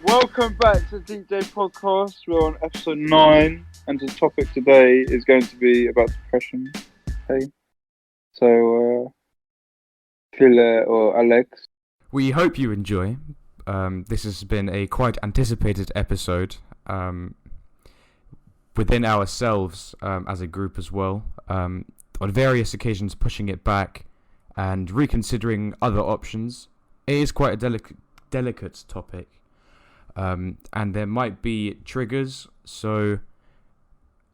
Welcome back to DJ Podcast. We're on episode 9, and the topic today is going to be about depression. Hey, so Phil or Alex. We hope you enjoy. This has been a quite anticipated episode within ourselves as a group as well. On various occasions, pushing it back and reconsidering other options. It is quite a delicate topic. And there might be triggers, so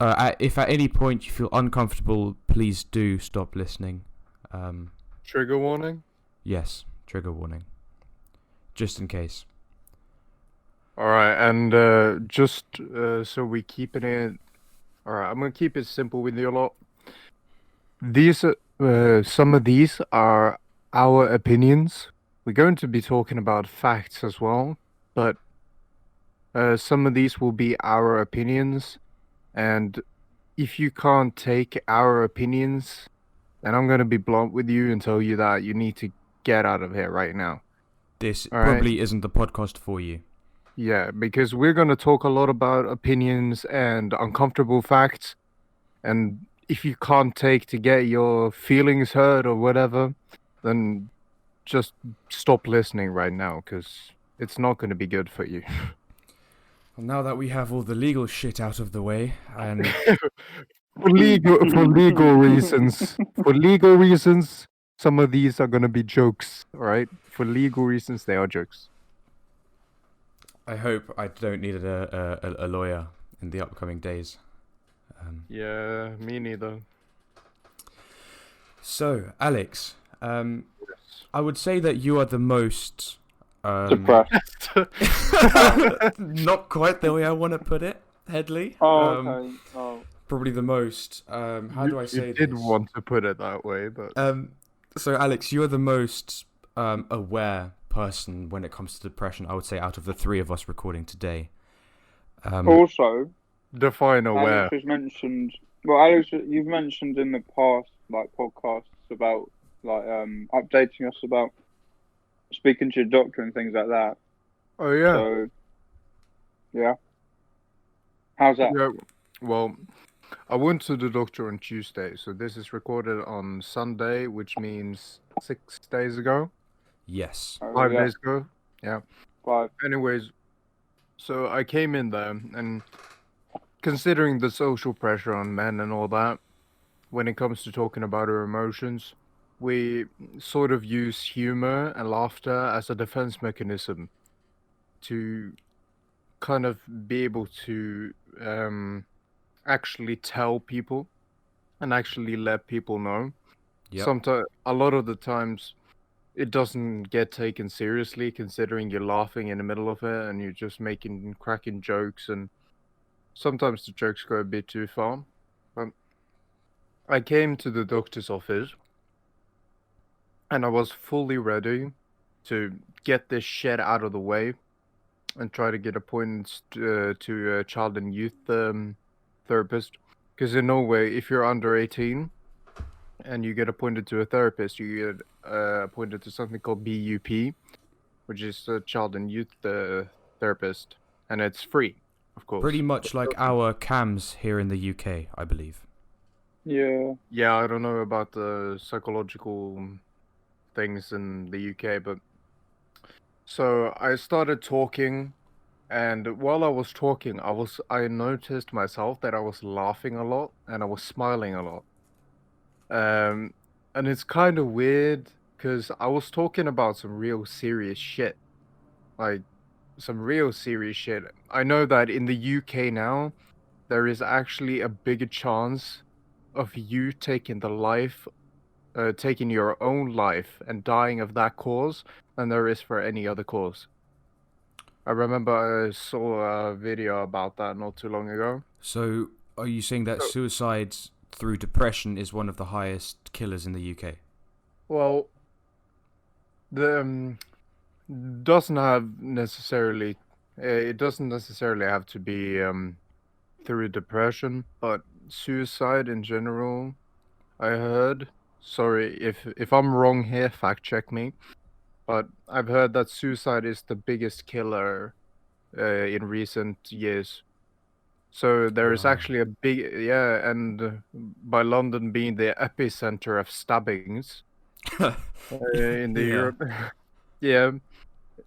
if at any point you feel uncomfortable, please do stop listening. Trigger warning? Yes, trigger warning. Just in case. Alright, and just so we keep it in... Alright, I'm gonna keep it simple with you a lot. These, some of these are our opinions. We're going to be talking about facts as well, but some of these will be our opinions, and if you can't take our opinions, then I'm gonna be blunt with you and tell you that you need to get out of here right now. This All right. probably isn't the podcast for you. Yeah, because we're going to talk a lot about opinions and uncomfortable facts. And if you can't take to get your feelings hurt or whatever, then just stop listening right now because it's not going to be good for you. Well, now that we have all the legal shit out of the way, and For legal reasons, some of these are going to be jokes, all right? For legal reasons, they are jokes. I hope I don't need a lawyer in the upcoming days. Yeah, me neither. So, Alex, I would say that you are the most... Depressed. not quite the way I want to put it, Headley. Okay. Probably the most... how do I say this? You did want to put it that way, but... So, Alex, you're the most aware person when it comes to depression, I would say, out of the three of us recording today. Also, define aware. Alex has mentioned. Well, Alex, you've mentioned in the past, like podcasts about updating us about speaking to your doctor and things like that. Oh yeah. So, yeah. How's that? Yeah. Well, I went to the doctor on Tuesday, so this is recorded on Sunday, which means 6 days ago. Yes. 5 days ago. Yeah. 5. Anyways, so I came in there, and considering the social pressure on men and all that, when it comes to talking about our emotions, we sort of use humor and laughter as a defense mechanism to kind of be able to actually tell people and actually let people know. Yep. Sometimes, a lot of the times, it doesn't get taken seriously, considering you're laughing in the middle of it and you're just cracking jokes, and sometimes the jokes go a bit too far. But I came to the doctor's office and I was fully ready to get this shit out of the way and try to get appointments to a child and youth therapist. Because in Norway, if you're under 18 and you get appointed to a therapist, you get appointed to something called BUP, which is a child and youth therapist, and it's free, of course. Pretty much like our CAMS here in the UK, I believe. Yeah. Yeah, I don't know about the psychological things in the UK, but... So I started talking, and while I was talking, I noticed myself that I was laughing a lot, and I was smiling a lot. And it's kind of weird, because I was talking about some real serious shit. Like, some real serious shit. I know that in the UK now, there is actually a bigger chance of you taking your own life and dying of that cause than there is for any other cause. I remember I saw a video about that not too long ago. So, are you saying that suicide through depression is one of the highest killers in the UK? Well, the doesn't have necessarily. It doesn't necessarily have to be through depression, but suicide in general. I heard. Sorry if I'm wrong here. Fact check me. But I've heard that suicide is the biggest killer in recent years. So there is Wow. actually a big, yeah, and by London being the epicenter of stabbings in the Yeah. Europe, yeah,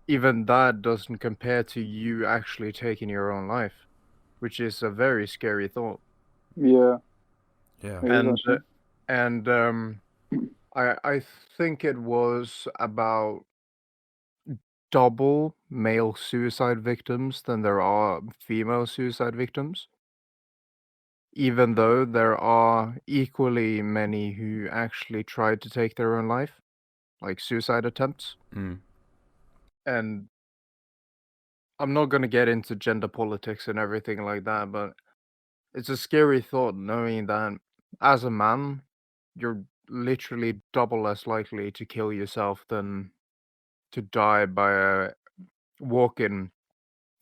even that doesn't compare to you actually taking your own life, which is a very scary thought. Yeah, Yeah. it is And actually. and I think it was about double male suicide victims than there are female suicide victims, even though there are equally many who actually tried to take their own life, like suicide attempts. Mm. And I'm not going to get into gender politics and everything like that, but it's a scary thought knowing that as a man, you're literally double as likely to kill yourself than to die by a walk-in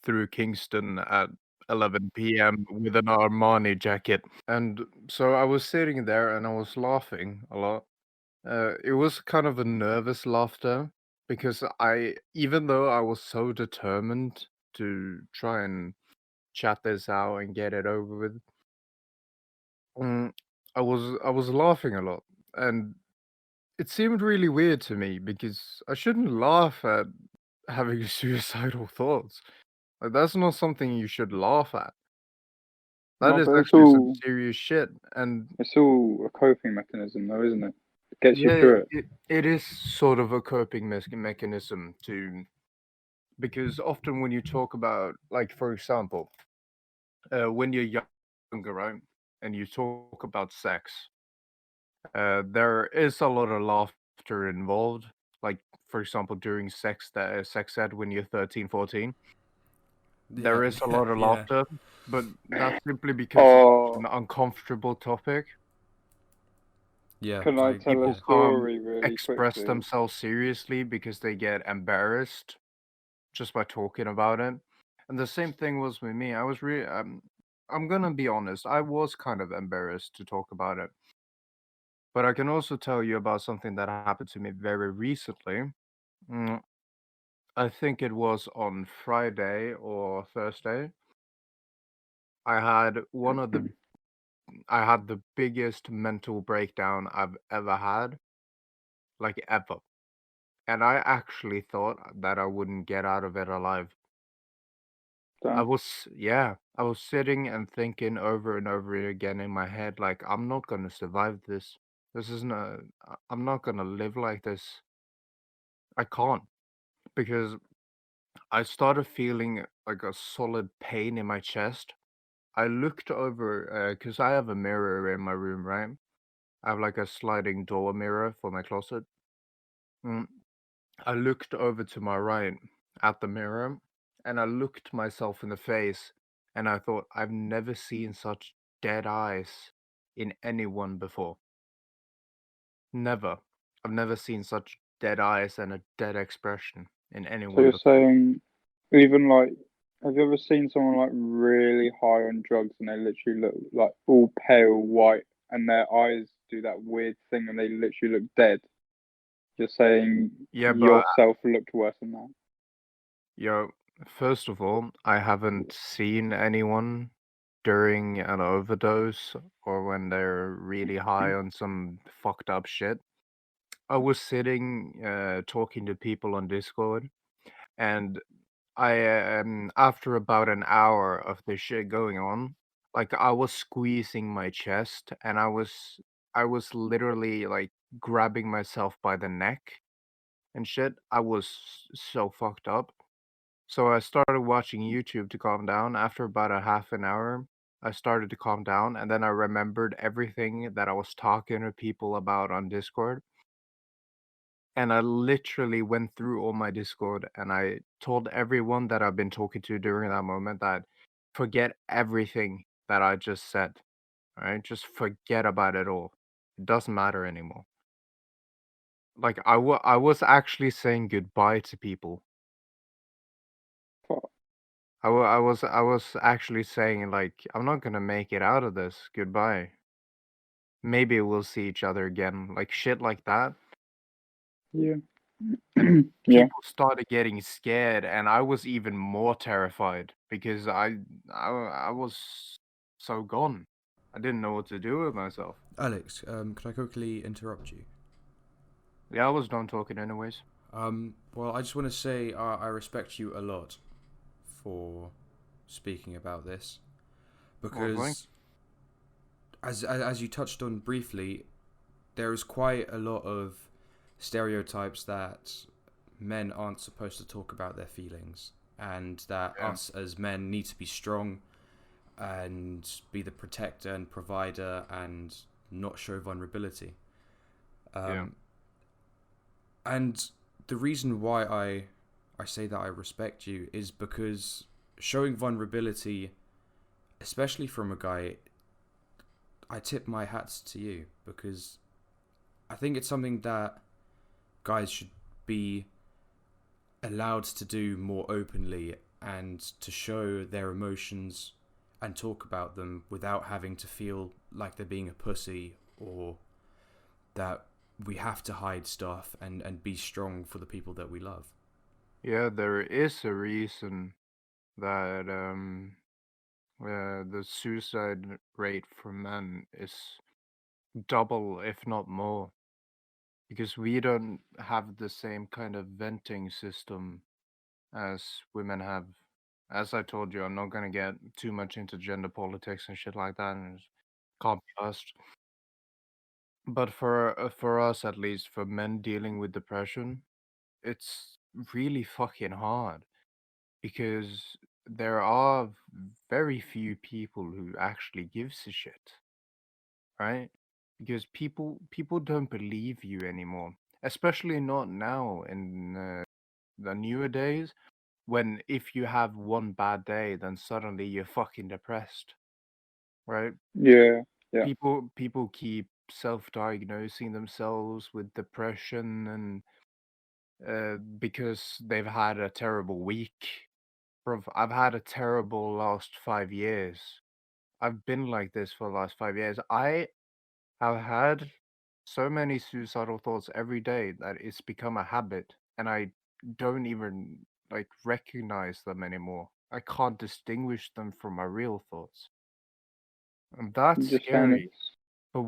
through Kingston at 11 p.m. with an Armani jacket. And so I was sitting there and I was laughing a lot. It was kind of a nervous laughter because even though I was so determined to try and chat this out and get it over with, mm, I was laughing a lot, and it seemed really weird to me because I shouldn't laugh at having suicidal thoughts. Like, that's not something you should laugh at. That No, is but actually some serious shit. And it's all a coping mechanism, though, isn't it? It gets you yeah, through it. it is sort of a coping mechanism because often when you talk about, like, for example, when you're younger, right, and you talk about sex, there is a lot of laughter involved. Like, for example, during sex ed when you're 13, 14. Yeah. There is a lot of Yeah. laughter, but that's simply because it's Oh, an uncomfortable topic. Yeah. can I tell a People Yeah. can't story really express quickly? themselves seriously because they get embarrassed just by talking about it. And the same thing was with me. I'm gonna be honest, I was kind of embarrassed to talk about it. But I can also tell you about something that happened to me very recently. Mm, I think it was on Friday or Thursday. I had one of the I had the biggest mental breakdown I've ever had, like ever. And I actually thought that I wouldn't get out of it alive. Damn. I was sitting and thinking over and over again in my head, like, I'm not gonna survive this. This isn't I'm not gonna live like this. I can't because I started feeling like a solid pain in my chest. I looked over because I have a mirror in my room, right? I have like a sliding door mirror for my closet. Mm, I looked over to my right at the mirror and I looked myself in the face and I thought, I've never seen such dead eyes in anyone before. Never. I've never seen such dead eyes and a dead expression in So anyone you're before. saying, even like, have you ever seen someone like really high on drugs and they literally look like all pale white and their eyes do that weird thing and they literally look dead? You're saying Yeah, but yourself looked worse than that? yo, first of all, I haven't seen anyone during an overdose or when they're really high on some fucked up shit. I was sitting talking to people on Discord, and after about an hour of this shit going on, like I was squeezing my chest and I was literally like grabbing myself by the neck and shit. I was so fucked up. So I started watching YouTube to calm down. After about a half an hour, I started to calm down, and then I remembered everything that I was talking to people about on Discord. And I literally went through all my Discord and I told everyone that I've been talking to during that moment that forget everything that I just said. All right, just forget about it all. It doesn't matter anymore. Like I was actually saying goodbye to people. Fuck. I was actually saying like I'm not gonna make it out of this. Goodbye. Maybe we'll see each other again. Like shit like that. Yeah. Yeah. people started getting scared, and I was even more terrified because I was so gone. I didn't know what to do with myself. Alex, could I quickly interrupt you? Yeah, I was done talking anyways. Well, I just want to say I respect you a lot for speaking about this Well, because, thanks. as you touched on briefly, there is quite a lot of stereotypes that men aren't supposed to talk about their feelings, and that Yeah. us as men need to be strong and be the protector and provider and not show vulnerability. Yeah. And the reason why I say that I respect you is because showing vulnerability, especially from a guy, I tip my hats to you because I think it's something that guys should be allowed to do more openly and to show their emotions and talk about them without having to feel like they're being a pussy or that we have to hide stuff and be strong for the people that we love. Yeah, there is a reason that the suicide rate for men is double, if not more, because we don't have the same kind of venting system as women have. As I told you, I'm not gonna get too much into gender politics and shit like that, and can't be asked. But for us, at least, for men dealing with depression, it's really fucking hard because there are very few people who actually gives a shit, right? Because people don't believe you anymore, especially not now in the newer days when if you have one bad day, then suddenly you're fucking depressed, right? Yeah. Yeah. People keep self-diagnosing themselves with depression and because they've had a terrible week. Bro, I've had a terrible last 5 years. I've been like this for the last 5 years. I have had so many suicidal thoughts every day that it's become a habit, and I don't even like recognize them anymore. I can't distinguish them from my real thoughts, and that's scary. Understandable. But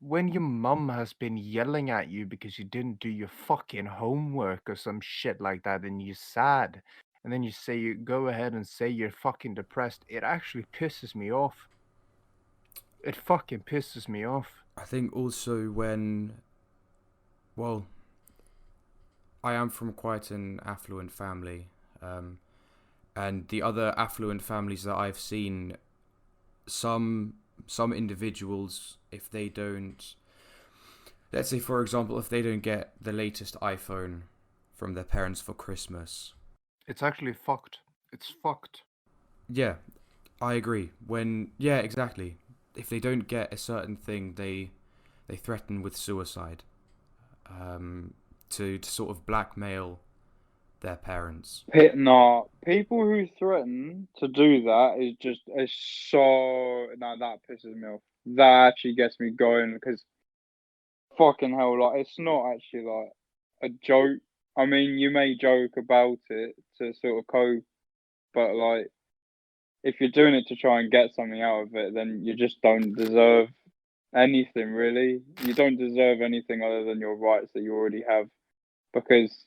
when your mum has been yelling at you because you didn't do your fucking homework or some shit like that, and you're sad, and then you go ahead and say you're fucking depressed, it actually pisses me off. It fucking pisses me off. I think also when, well, I am from quite an affluent family, and the other affluent families that I've seen, some individuals, if they don't, let's say for example, if they don't get the latest iPhone from their parents for Christmas, It's actually fucked. It's fucked. yeah, I agree. Yeah, exactly. If they don't get a certain thing, they threaten with suicide, to sort of blackmail their parents. Nah, people who threaten to do that is so. Nah, that pisses me off. That actually gets me going because fucking hell, like it's not actually like a joke. I mean, you may joke about it to sort of cope, but like if you're doing it to try and get something out of it, then you just don't deserve anything really. You don't deserve anything other than your rights that you already have because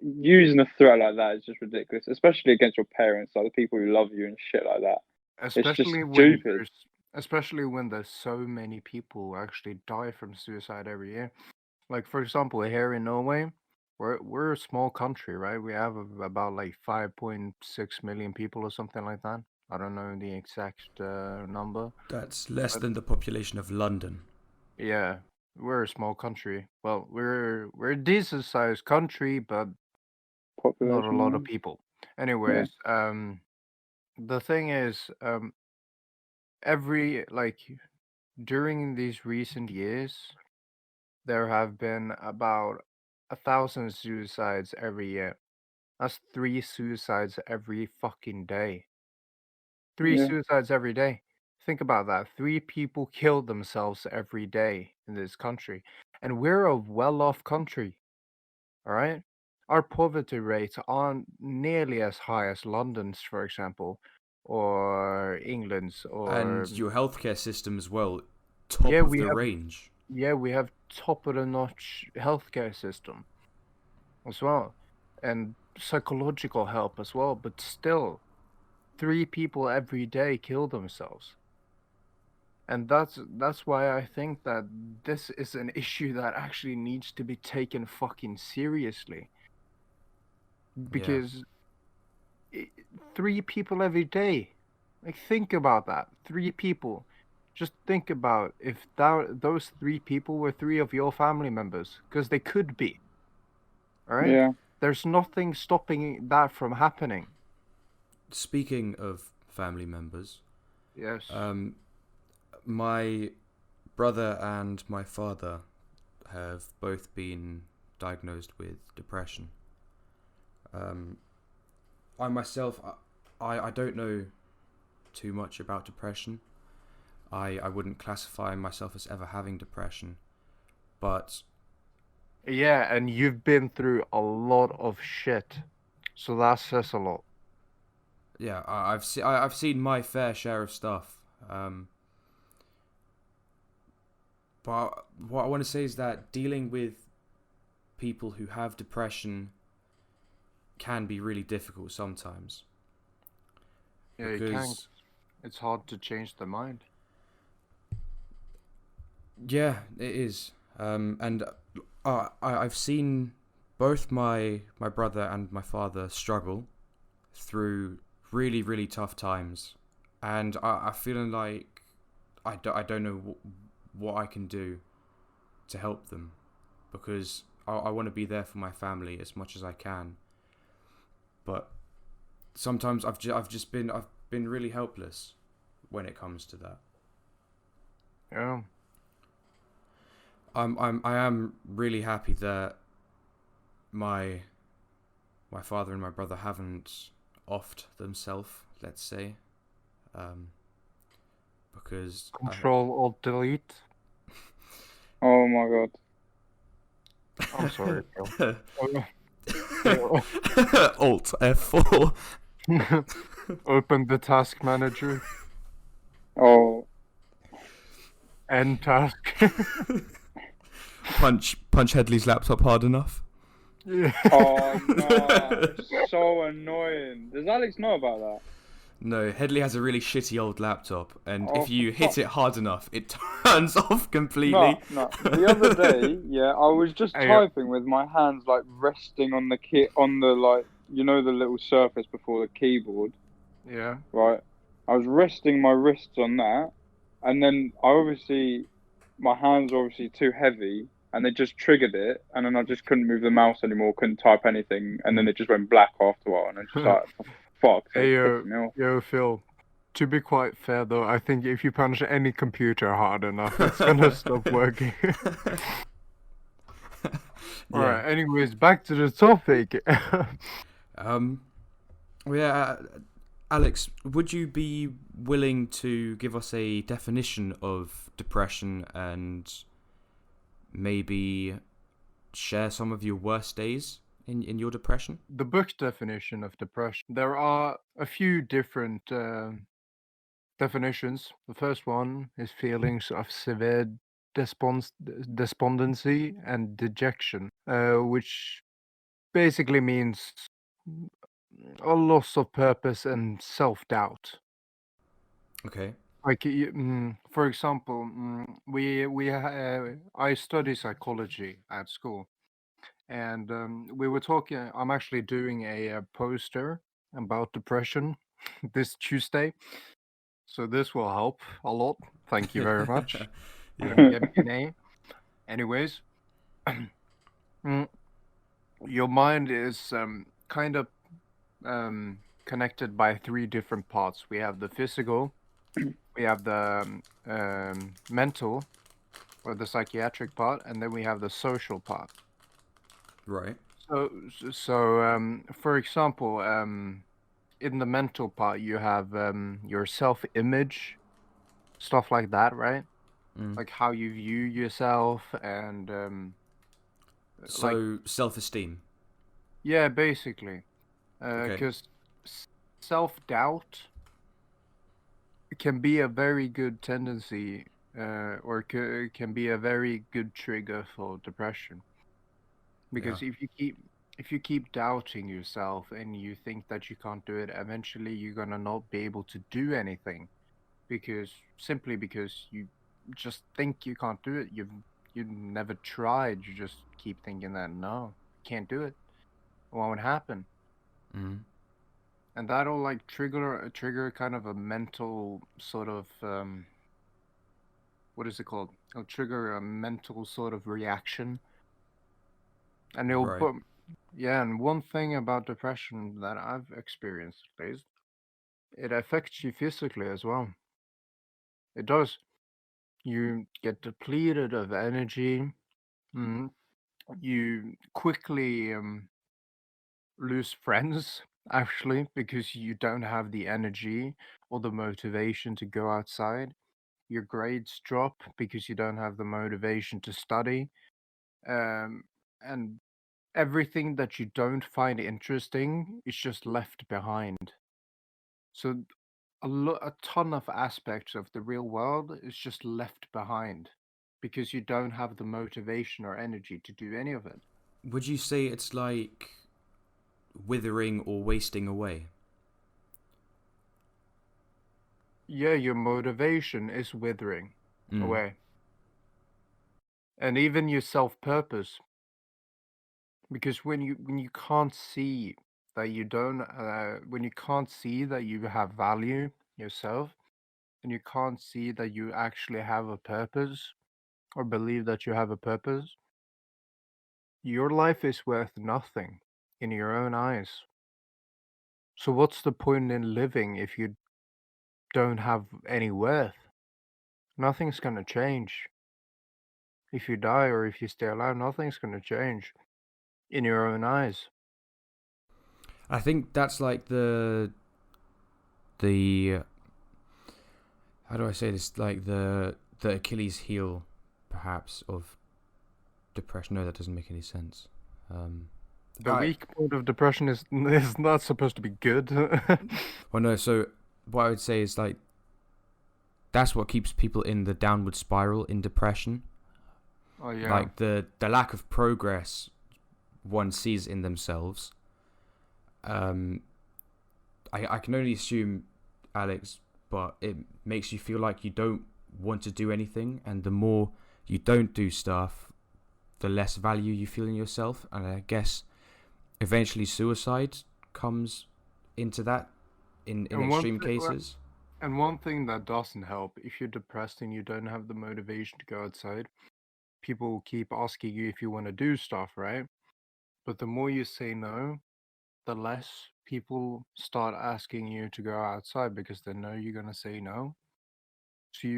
using a threat like that is just ridiculous, especially against your parents, like the people who love you and shit like that. It's just Especially when stupid. there's so many people who actually die from suicide every year. Like for example, here in Norway, we're a small country, right? We have about like 5.6 million people or something like that. I don't know the exact number, That's less but than the population of London. yeah, we're a small country. Well, we're a decent sized country, but not a lot of Population, people. yeah, Anyways, the thing is, every like during these recent years, there have been about 1,000 suicides every year. That's 3 suicides every fucking day. Three yeah, suicides every day. Think about that. 3 people kill themselves every day in this country. And we're a well off country. all right? Our poverty rates aren't nearly as high as London's, for example, or England's, or And your healthcare system as well, top yeah, of we the have range. we have top of the notch healthcare system as well, and psychological help as well. But still, 3 people every day kill themselves. And that's why I think that this is an issue that actually needs to be taken fucking seriously. Yeah. Because 3 people every day, like think about that. 3 people. Just think about if those 3 people were 3 of your family members, because they could be. All right. Yeah. There's nothing stopping that from happening. Speaking of family members, Yes. my brother and my father have both been diagnosed with depression. I myself, I don't know too much about depression. I wouldn't classify myself as ever having depression, but Yeah, and you've been through a lot of shit, so that says a lot. yeah, I've seen my fair share of stuff. But what I want to say is that dealing with people who have depression can be really difficult sometimes. Yeah, you can. Because It's hard to change the mind. yeah, it is. And I've seen both my brother and my father struggle through really, really tough times. And I feeling like I don't know what I can do to help them, because I want to be there for my family as much as I can. But sometimes I've been really helpless when it comes to that. Yeah. I am really happy that my father and my brother haven't offed themselves, let's say, because Control Alt Delete. Oh my god. I'm sorry, Phil. Oh, Alt F4. Open the task manager. Oh. End task. punch Headley's laptop hard enough. Yeah. Oh no. It's so annoying. Does Alex know about that? No, Headley has a really shitty old laptop, and Oh, if you for hit it hard enough, it turns off completely. No. The other day, yeah, I was just Hey, typing with my hands like resting on the key on the like the little surface before the keyboard, yeah. right? I was resting my wrists on that, and then my hands were obviously too heavy, and they just triggered it, and then I just couldn't move the mouse anymore, couldn't type anything, and then it just went black after a while, and I just like, for fuck's sake, Hey, pissing me off. yo, Phil. To be quite fair, though, I think if you punch any computer hard enough, it's gonna stop working. Yeah. Alright, anyways, back to the topic. Well, yeah, Alex, would you be willing to give us a definition of depression and maybe share some of your worst days in your depression? The book definition of depression. There are a few different definitions. The first one is feelings of severe despondency and dejection, which basically means a loss of purpose and self-doubt. Okay. Like, for example, I study psychology at school, and we were talking. I'm actually doing a poster about depression this Tuesday, so this will help a lot. Thank you very much. I'm Yeah. gonna get an A. Anyways, your mind is kind of connected by 3 different parts. We have the physical, we have the mental, or the psychiatric part, and then we have the social part. Right. So, for example, in the mental part, you have your self-image, stuff like that, right? Mm. Like how you view yourself, and So self-esteem. Yeah, basically. Okay. Because self-doubt can be a very good tendency, or can be a very good trigger for depression. Yeah. Because if you keep doubting yourself and you think that you can't do it, eventually you're gonna not be able to do anything because you just think you can't do it. You've never tried. You just keep thinking that no, can't do it. It won't happen. Mm. And that'll like trigger kind of a mental sort of what is it called? It'll trigger a mental sort of reaction, and it'll Right. put yeah. And one thing about depression that I've experienced, at least, it affects you physically as well. It does. You get depleted of energy. Mm, you quickly lose friends, actually, because you don't have the energy or the motivation to go outside. Your grades drop because you don't have the motivation to study. Um, and everything that you don't find interesting is just left behind. So a ton of aspects of the real world is just left behind because you don't have the motivation or energy to do any of it. Would you say it's like withering or wasting away? Yeah, your motivation is withering Mm. away. And even your self-purpose, because when you can't see that you don't when you can't see that you have value yourself, and you can't see that you actually have a purpose or believe that you have a purpose, your life is worth nothing in your own eyes. So what's the point in living if you don't have any worth? Nothing's going to change. If you die or if you stay alive, nothing's going to change in your own eyes. I think that's like the how do I say this? Like the Achilles heel, perhaps, of depression. No, that doesn't make any sense. Um, The I weak point of depression is not supposed to be good. well no. So what I would say is like that's what keeps people in the downward spiral in depression. Oh yeah. Like the lack of progress one sees in themselves. Um, I can only assume, Alex, but it makes you feel like you don't want to do anything, and the more you don't do stuff, the less value you feel in yourself, and I guess eventually suicide comes into that in And one extreme thing, cases. and one thing that doesn't help if you're depressed and you don't have the motivation to go outside, people will keep asking you if you want to do stuff, right? But the more you say no, the less people start asking you to go outside because they know you're gonna say no. So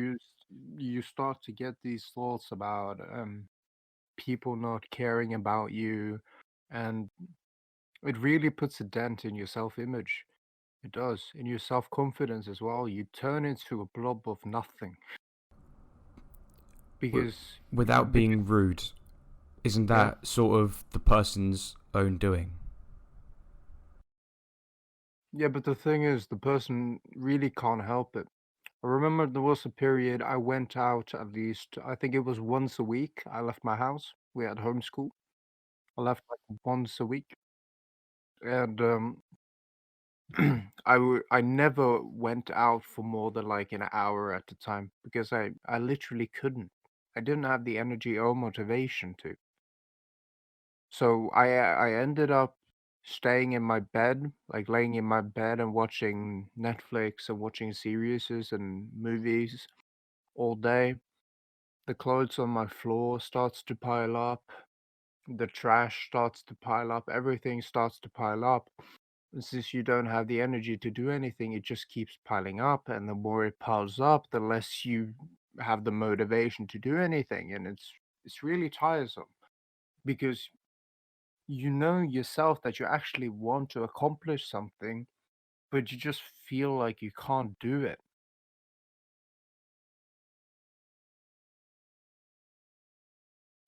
you start to get these thoughts about people not caring about you, and it really puts a dent in your self-image. It does, in your self-confidence as well. You turn into a blob of nothing W- because Without because being rude, isn't yeah. that sort of the person's own doing? Yeah, but the thing is, the person really can't help it. I remember there was a period I went out at least, I think it was once a week. I left my house. We had homeschool. I left like once a week. And I never went out for more than like an hour at a time because I literally couldn't. I didn't have the energy or motivation to. So I ended up staying in my bed, like laying in my bed and watching Netflix and watching series and movies all day. The clothes on my floor starts to pile up. The trash starts to pile up. Everything starts to pile up. And since you don't have the energy to do anything, it just keeps piling up. And the more it piles up, the less you have the motivation to do anything. And it's really tiresome because you know yourself that you actually want to accomplish something, but you just feel like you can't do it.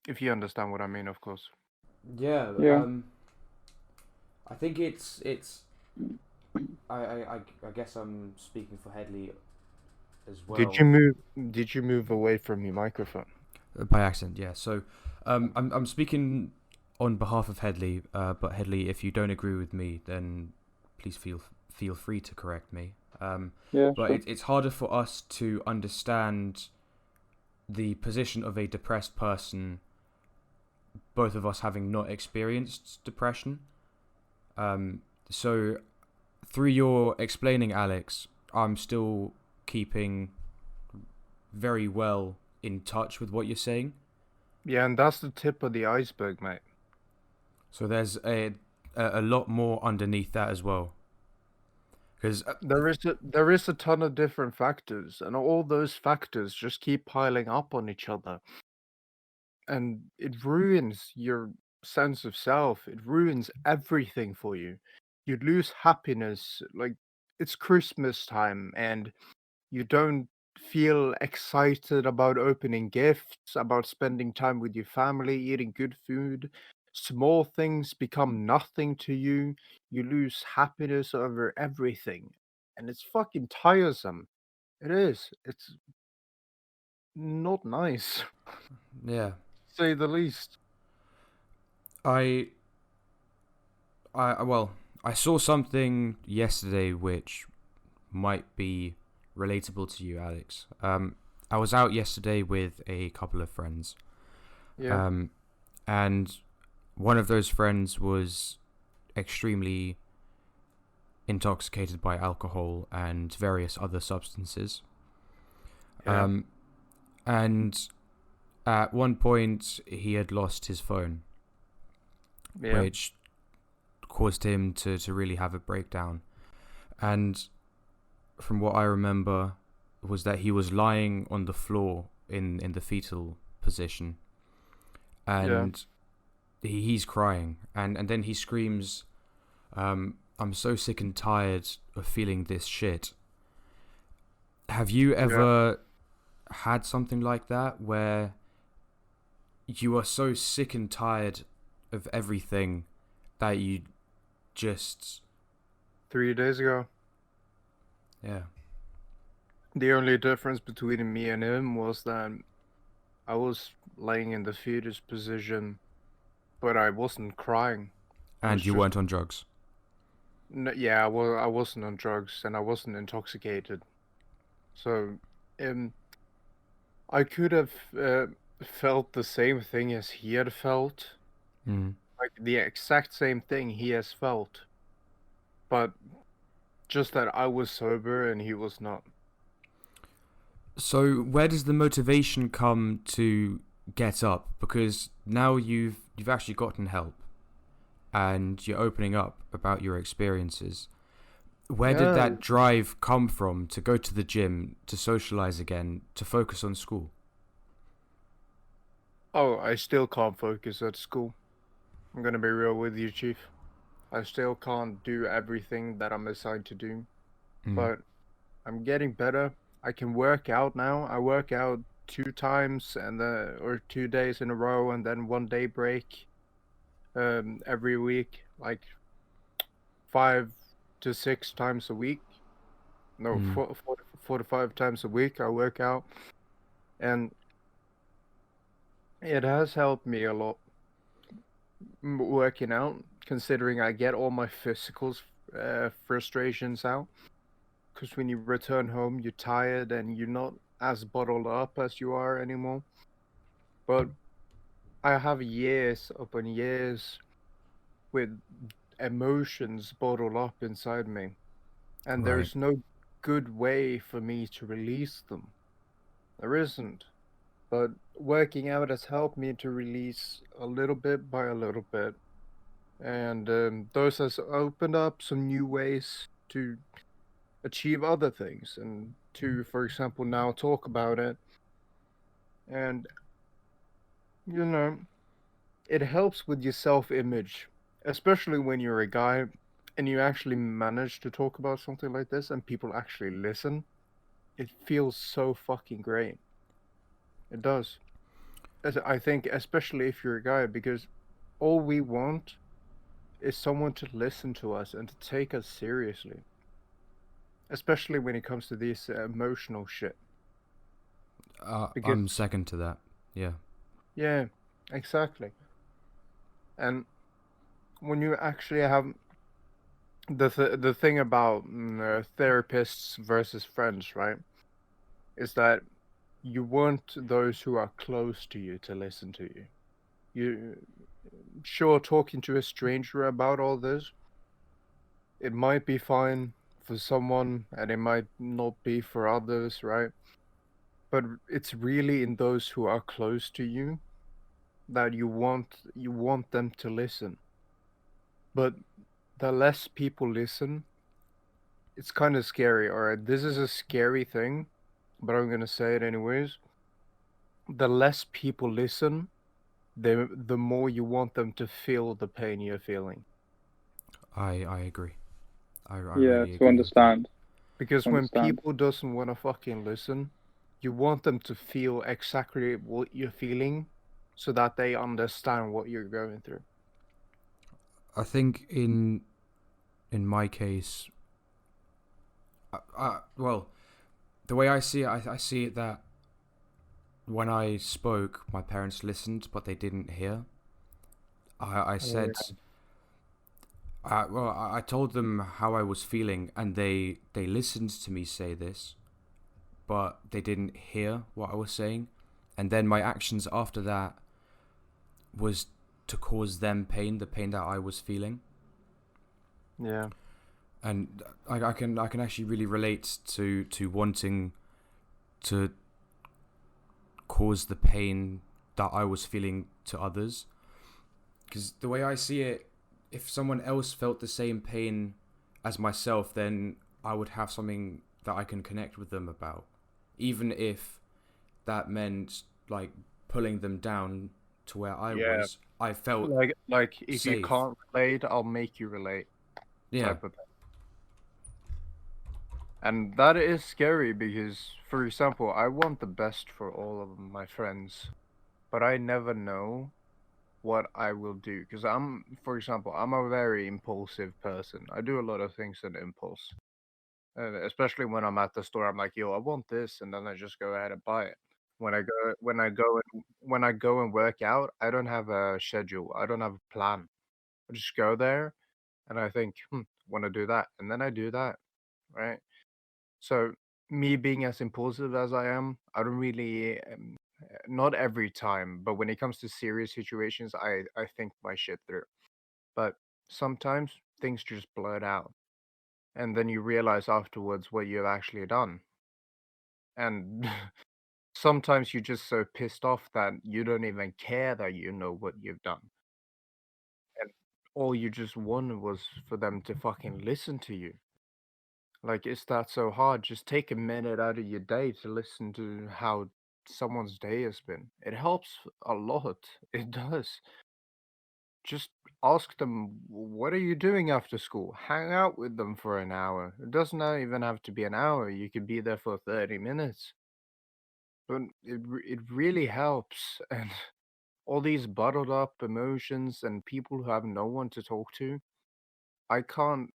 If you understand what I mean, of course. Yeah. Yeah. I think it's. I guess I'm speaking for Headley as Did well. you move? Did you move away from your microphone? By accident, yeah. So, I'm speaking on behalf of Headley. But Headley, if you don't agree with me, then please feel free to correct me. Yeah, But sure. it's harder for us to understand the position of a depressed person. Both of us having not experienced depression. So through your explaining, Alex, I'm still keeping very well in touch with what you're saying. Yeah, and that's the tip of the iceberg, mate. So there's a lot more underneath that as well. Because There is a ton of different factors, and all those factors just keep piling up on each other, and it ruins your sense of self. It ruins everything for you. You lose happiness. Like, it's Christmas time, and you don't feel excited about opening gifts, about spending time with your family, eating good food. Small things become nothing to you. You lose happiness over everything. And it's fucking tiresome. It is. It's not nice, yeah, to say the least. I well, I saw something yesterday which might be relatable to you, Alex. I was out yesterday with a couple of friends. Yeah. Um, and one of those friends was extremely intoxicated by alcohol and various other substances. Yeah. And at one point, he had lost his phone, Yeah. which caused him to really have a breakdown. And from what I remember, was that he was lying on the floor in the fetal position, Yeah. and he's crying, and then he screams, "I'm so sick and tired of feeling this shit." Have you Yeah. ever had something like that where you are so sick and tired of everything that you just 3 days ago. yeah The only difference between me and him was that I was laying in the fetus position, but I wasn't crying. I was and you just weren't on drugs? yeah, well, I wasn't on drugs and I wasn't intoxicated. So, um, I could have felt the same thing as he had felt, Mm. like the exact same thing he has felt, but just that I was sober and he was not. So where does the motivation come to get up? Because now you've actually gotten help and you're opening up about your experiences. Where did Yeah. that drive come from to go to the gym, to socialize again, to focus on school? Oh, I still can't focus at school. I'm gonna be real with you, Chief. I still can't do everything that I'm assigned to do, Mm. but I'm getting better. I can work out now. I work out 2 times or 2 days in a row, and then 1 day break. Every week, like 5 to 6 times a week. No, Mm. 4 to 5 times a week. I work out, and it has helped me a lot working out, considering I get all my physical frustrations out. Because when you return home, you're tired and you're not as bottled up as you are anymore. But I have years upon years with emotions bottled up inside me, and Right. there's no good way for me to release them. There isn't. But working out has helped me to release a little bit by a little bit. And those has opened up some new ways to achieve other things and to, for example, now talk about it. And, you know, it helps with your self image, especially when you're a guy and you actually manage to talk about something like this and people actually listen. It feels so fucking great. It does. I think, especially if you're a guy, because all we want is someone to listen to us and to take us seriously, especially when it comes to this emotional shit. Because I'm second to that. Yeah. yeah, exactly. And when you actually have the thing about therapists versus friends, right, is that you want those who are close to you to listen to you. You sure talking to a stranger about all this, it might be fine for someone and it might not be for others, right? But it's really in those who are close to you that you want them to listen. But the less people listen, it's kind of scary. All right, this is a scary thing, but I'm gonna say it anyways. The less people listen, the more you want them to feel the pain you're feeling. I agree. I Yeah, really to agree with that. understand. Because when Understand. people doesn't want to fucking listen, you want them to feel exactly what you're feeling, so that they understand what you're going through. I think in my case, well, the way I see it, I see it that when I spoke, my parents listened, but they didn't hear. I said, I told them how I was feeling, and they listened to me say this, but they didn't hear what I was saying, and then my actions after that was to cause them pain, the pain that I was feeling. Yeah. And I can actually really relate to wanting to cause the pain that I was feeling to others, because the way I see it, if someone else felt the same pain as myself, then I would have something that I can connect with them about, even if that meant like pulling them down to where I Yeah. was. I felt Like if you safe. can't relate, I'll make you relate Yeah. type of thing. And that is scary because, for example, I want the best for all of my friends, but I never know what I will do. Because for example, I'm a very impulsive person. I do a lot of things on impulse. Especially when I'm at the store, I'm like, "Yo, I want this," and then I just go ahead and buy it. When I go and work out, I don't have a schedule. I don't have a plan. I just go there and I think, want to do that, and then I do that, right? So me being as impulsive as I am, I don't really, not every time, but when it comes to serious situations, I think my shit through. But sometimes things just blurt out, and then you realize afterwards what you've actually done, and sometimes you're just so pissed off that you don't even care that you know what you've done, and all you just wanted was for them to fucking listen to you. Like, is that so hard? Just take a minute out of your day to listen to how someone's day has been. It helps a lot. It does. Just ask them, what are you doing after school? Hang out with them for an hour. It doesn't even have to be an hour. You could be there for 30 minutes. But it really helps. And all these bottled up emotions and people who have no one to talk to, I can't.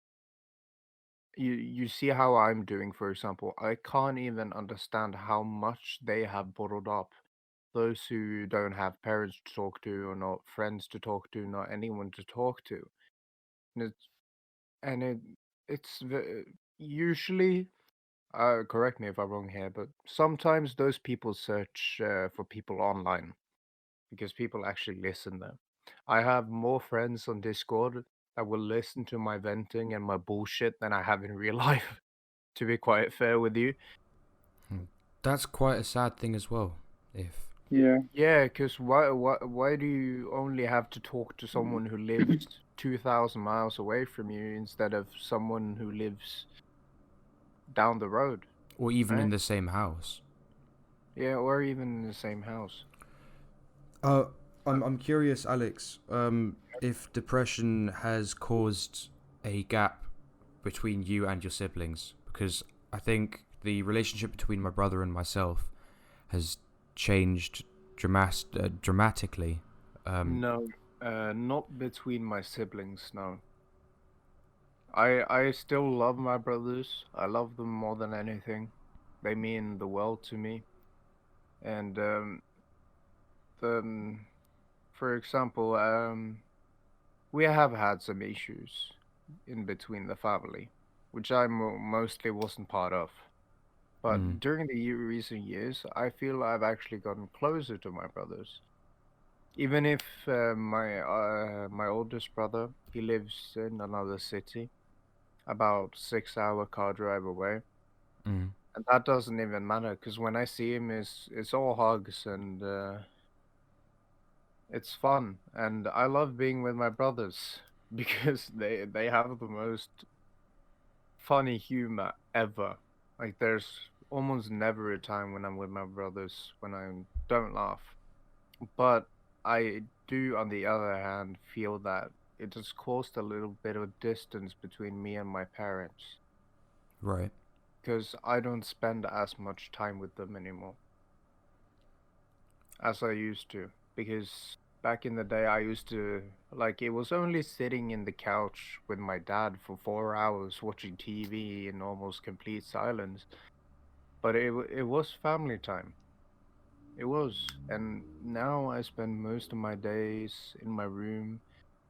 You see how I'm doing, for example. I can't even understand how much they have bottled up. Those who don't have parents to talk to, or not friends to talk to, not anyone to talk to. And and usually, correct me if I'm wrong here, but sometimes those people search for people online because people actually listen there. I have more friends on Discord that will listen to my venting and my bullshit than I have in real life, to be quite fair with you. Hmm. That's quite a sad thing as well. If Yeah. Yeah, because why do you only have to talk to someone who lives 2,000 miles away from you instead of someone who lives down the road, or even in right? the same house. Yeah, or even in the same house. Uh, I'm curious, Alex. If depression has caused a gap between you and your siblings, because I think the relationship between my brother and myself has changed dramatically. Um, No. Not between my siblings, no. I still love my brothers. I love them more than anything. They mean the world to me. And the for example, we have had some issues in between the family, which I mostly wasn't part of. Mm. But during the recent years, I feel I've actually gotten closer to my brothers. Even if my oldest brother, he lives in another city, about 6 hour car drive away, Mm. and that doesn't even matter because when I see him, it's all hugs and it's fun, and I love being with my brothers because they have the most funny humor ever. Like there's almost never a time when I'm with my brothers when I don't laugh. But I do, on the other hand, feel that it has caused a little bit of distance between me and my parents Right. because I don't spend as much time with them anymore as I used to. Because back in the day, I used to, like, it was only sitting in the couch with my dad for 4 hours watching TV in almost complete silence. But it was family time. It was. And now I spend most of my days in my room.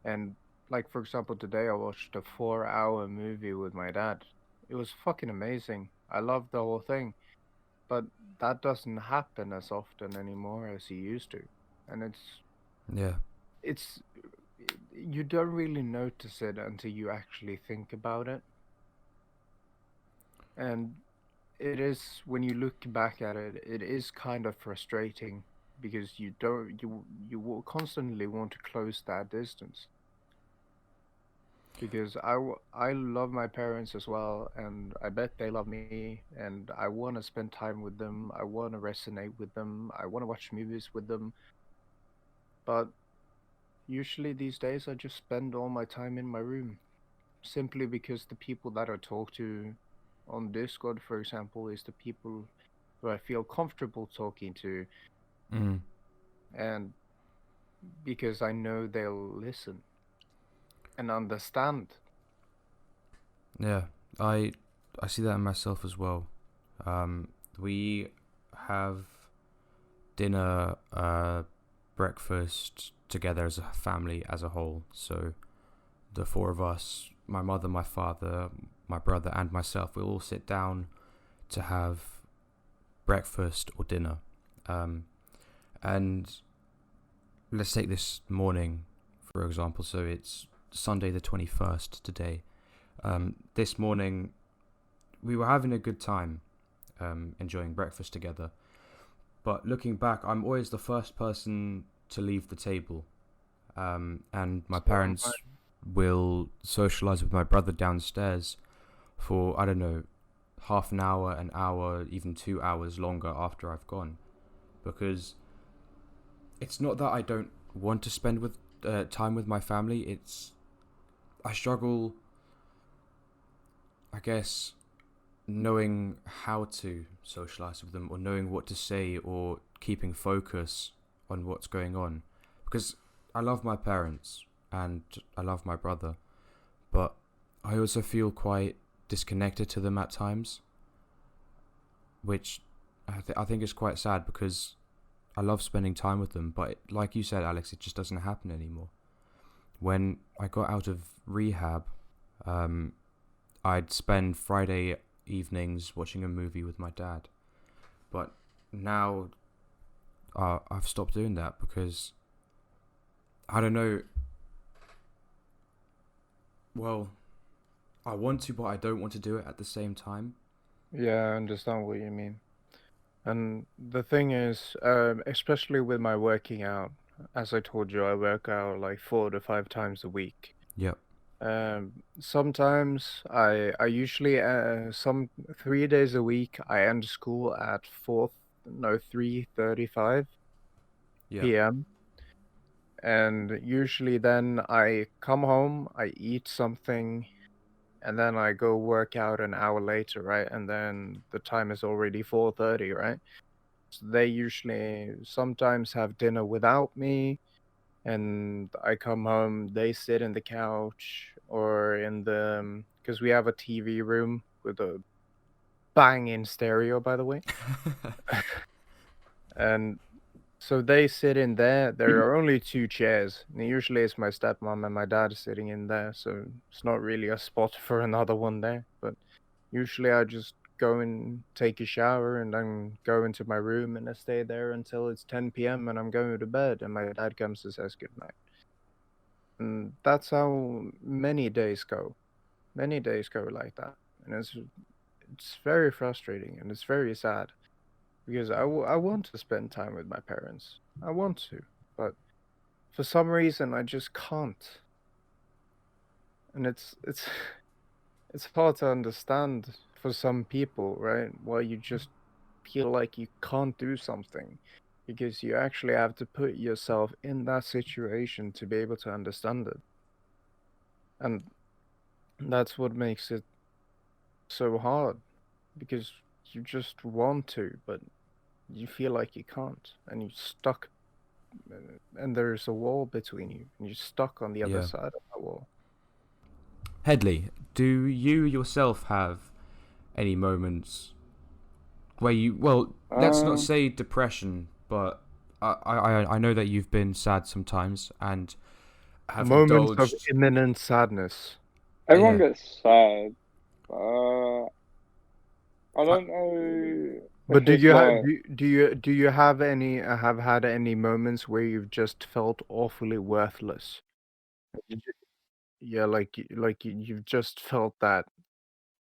And, like, for example, today I watched a 4 hour movie with my dad. It was fucking amazing. I loved the whole thing. But that doesn't happen as often anymore as it used to. And Yeah. it's you don't really notice it until you actually think about it. And it is when you look back at it, it is kind of frustrating because you will constantly want to close that distance. Because I love my parents as well, and I bet they love me, and I want to spend time with them. I want to resonate with them. I want to watch movies with them. But usually these days, I just spend all my time in my room simply because the people that I talk to on Discord, for example, is the people who I feel comfortable talking to, Mm. and because I know they'll listen and understand. Yeah. I I see that in myself as well. We have dinner, breakfast together as a family as a whole. So the four of us, my mother, my father, my brother, and myself, we all sit down to have breakfast or dinner. And let's take this morning, for example. So it's Sunday the 21st today. This morning, we were having a good time, enjoying breakfast together. But looking back, I'm always the first person to leave the table. And my So am I. parents will socialize with my brother downstairs for, I don't know, half an hour, even 2 hours longer after I've gone. Because it's not that I don't want to spend with time with my family. It's I struggle, I guess, knowing how to socialize with them or knowing what to say or keeping focus on what's going on. Because I love my parents and I love my brother, but I also feel quite disconnected to them at times, which I think is quite sad because I love spending time with them. But like you said, Alex, it just doesn't happen anymore. When I got out of rehab, um, I'd spend Friday evenings watching a movie with my dad. But now I've stopped doing that because I don't know. Well, I want to, but I don't want to do it at the same time. Yeah, I understand what you mean. And the thing is, especially with my working out, as I told you, I work out like 4 to 5 times a week. Yep. Sometimes I usually some 3 days a week I end school at 3:35 Yep. p.m. And usually then I come home, I eat something, and then I go work out an hour later, right? And then the time is already 4:30, right? So they usually sometimes have dinner without me, and I come home, they sit in the couch or in the because we have a TV room with a banging stereo, by the way, and so they sit in there. There are only two chairs, and usually it's my stepmom and my dad sitting in there, so it's not really a spot for another one there. But usually I just go and take a shower and then go into my room and I stay there until it's 10 p.m. and I'm going to bed, and my dad comes and says goodnight. And that's how many days go. Many days go like that, and it's very frustrating and it's very sad because I want to spend time with my parents. I want to, but for some reason I just can't. And it's hard to understand for some people, right? Why you just feel like you can't do something because you actually have to put yourself in that situation to be able to understand it. And that's what makes it so hard because you just want to, but you feel like you can't, and you're stuck, and there's a wall between you, and you're stuck on the other Yeah. side of that wall. Headley, do you yourself have any moments where you, well, let's not say depression, but I know that you've been sad sometimes and have Moments of indulged. imminent sadness. Everyone Yeah. gets sad. I don't know But if it's like. do you have any have had any moments where you've just felt awfully worthless? You ju- Yeah, you've just felt that.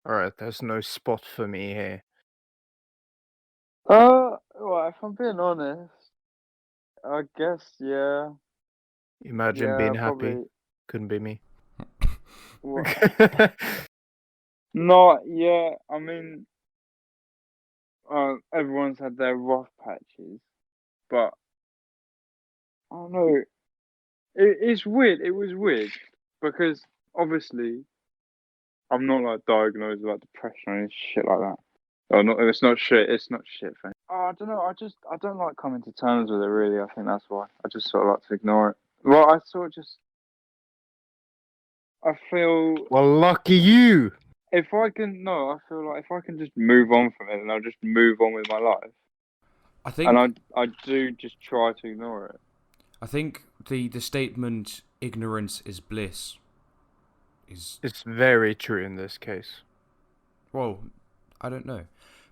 All right, there's no spot for me here. Well, if I'm being honest, I guess yeah, Imagine yeah, being happy. probably. Couldn't be me. What? Not yeah. I mean, everyone's had their rough patches, but I don't know. It's weird. It was weird because obviously I'm not like diagnosed with like depression or any shit like that. Oh, no, it's not shit. It's not shit, thing. I don't know. I don't like coming to terms with it. Really, I think that's why. I just sort of like to ignore it. Well, I sort of just. I feel Well, lucky you. if I can. No, I feel like if I can just move on from it, and I'll just move on with my life. I And think I do just try to ignore it. I think the statement "ignorance is bliss" is, It's very true in this case. well, I don't know,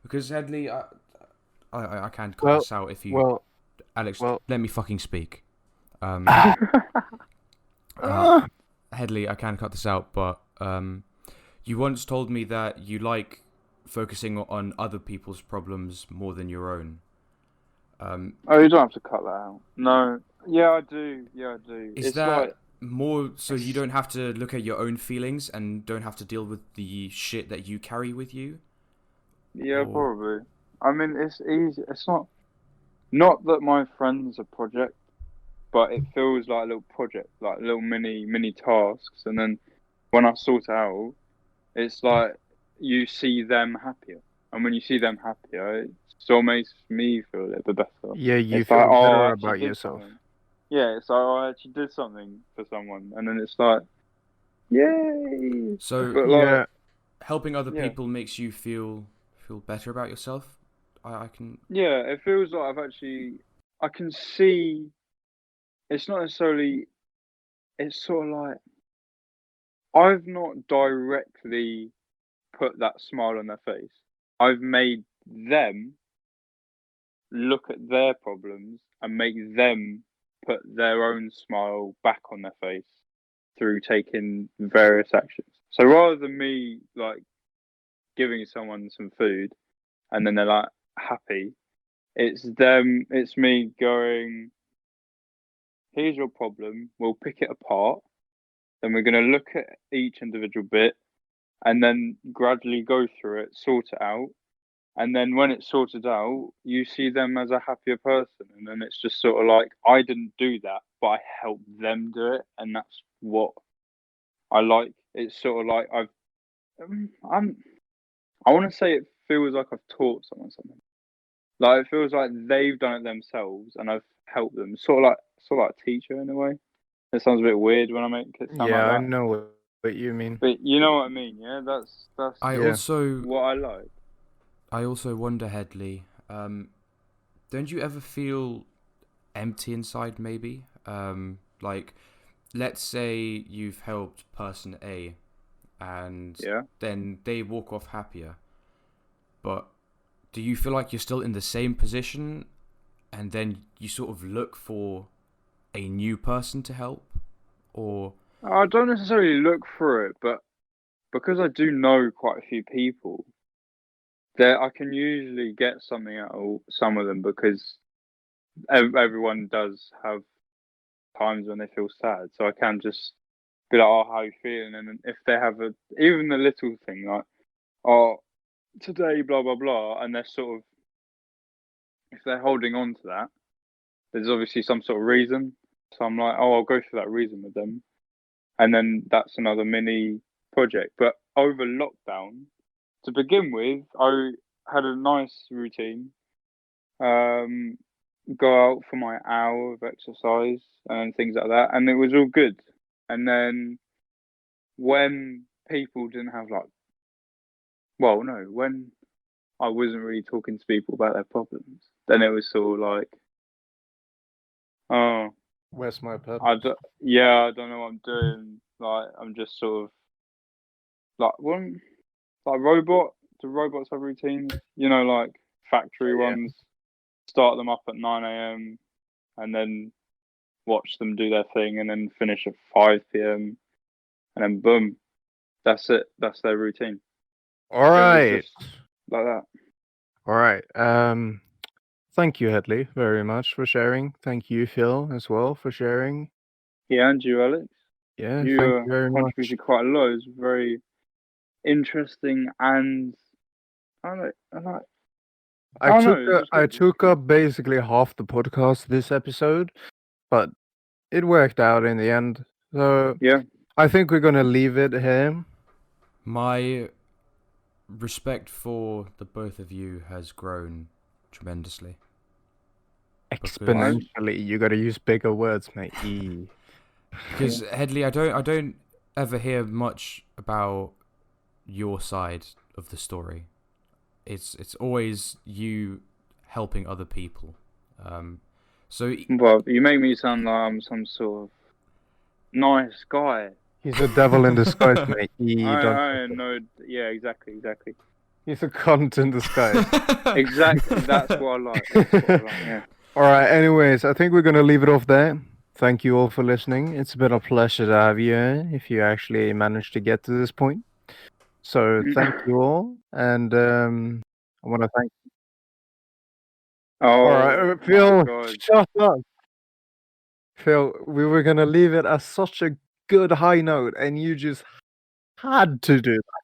because Headley, I can cut Well, this out if you, well, Alex, well. let me fucking speak. uh, Headley, I can cut this out, but you once told me that you like focusing on other people's problems more than your own. oh, you don't have to cut that out. No. Yeah, I do. Yeah, I do. Is It's like that more so you it's don't have to look at your own feelings and don't have to deal with the shit that you carry with you? yeah, Or probably. I mean, it's easy. It's not that my friends are project, but it feels like a little project, like little mini tasks. And then when I sort it out, it's like you see them happier, and when you see them happier, it still makes me feel a little bit better. Yeah, you It's like, feel oh, better I actually about did yourself. something. Yeah, it's like, oh, I actually did something for someone, and then it's like, yay! so But like, Yeah, helping other yeah, people makes you feel better about yourself. I can. yeah, it feels like I can see. It's not necessarily. It's sort of like I've not directly put that smile on their face. I've made them look at their problems and make them put their own smile back on their face through taking various actions. So rather than me like giving someone some food and then they're like happy, it's me going, here's your problem, we'll pick it apart, then we're gonna look at each individual bit and then gradually go through it, sort it out. And then when it's sorted out, you see them as a happier person. And then it's just sort of like, I didn't do that, but I helped them do it. And that's what I like. It's sort of like I want to say it feels like I've taught someone something. Like it feels like they've done it themselves and I've helped them. Sort of like sort of like teacher in a way. It sounds a bit weird when I make it sound Yeah, I like that. know what you mean. But you know what I mean, yeah? That's I Yeah. also what I like. I also wonder, Headley, don't you ever feel empty inside, maybe? Like, let's say you've helped person A, and Yeah. then they walk off happier. But do you feel like you're still in the same position, and then you sort of look for a new person to help? Or, I don't necessarily look for it, but because I do know quite a few people, there I can usually get something out of some of them because everyone does have times when they feel sad. So I can just be like, "Oh, how you feeling?" And then if they have even the little thing like, "Oh, today, blah blah blah," and they're sort of if they're holding on to that, there's obviously some sort of reason. So I'm like, "Oh, I'll go through that reason with them," and then that's another mini project. But over lockdown, to begin with, I had a nice routine. Um, go out for my hour of exercise and things like that, and it was all good. And then when people didn't have well, no, when I wasn't really talking to people about their problems, then it was sort of like, oh, Where's my purpose? yeah, I don't know what I'm doing. Like I'm just sort of like robot. Do robots have routines? You know, like factory Yeah. ones. Start them up at 9 a.m. and then watch them do their thing, and then finish at 5 p.m. and then boom, that's it. That's their routine. All It was right. just like that. All right. Thank you, Headley, very much for sharing. Thank you, Phil, as well for sharing. Yeah, and you, Alex, Yeah, you thank you very much. contributed quite a lot. It was very interesting, and I don't know, I don't know, it was just I good. took up basically half the podcast this episode, but it worked out in the end. So Yeah, I think we're gonna leave it here. my respect for the both of you has grown tremendously. Exponentially, you gotta use bigger words, mate. Because Headley, I don't ever hear much about your side of the story. It's always you helping other people. So well, you make me sound like I'm some sort of nice guy. He's a devil in disguise, mate. I know. Yeah, exactly. He's a cunt in disguise. Exactly. That's what I like. Yeah. All right. Anyways, I think we're gonna leave it off there. Thank you all for listening. It's been a pleasure to have you here, if you actually managed to get to this point. So thank you all, and I want to thank. Oh, All right, my Phil, God. shut up. Phil, we were gonna leave it as such a good high note, and you just had to do that.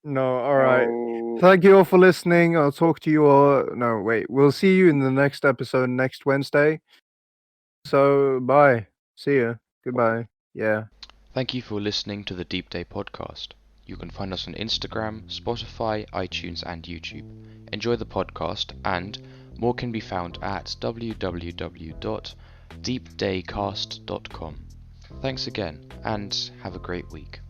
No, all right. Oh, Thank you all for listening. I'll talk to you all. No, wait. We'll see you in the next episode next Wednesday. So, bye. See ya. Goodbye. Yeah. Thank you for listening to the Deep Day podcast. You can find us on Instagram, Spotify, iTunes, and YouTube. Enjoy the podcast, and more can be found at www.deepdaycast.com. Thanks again, and have a great week.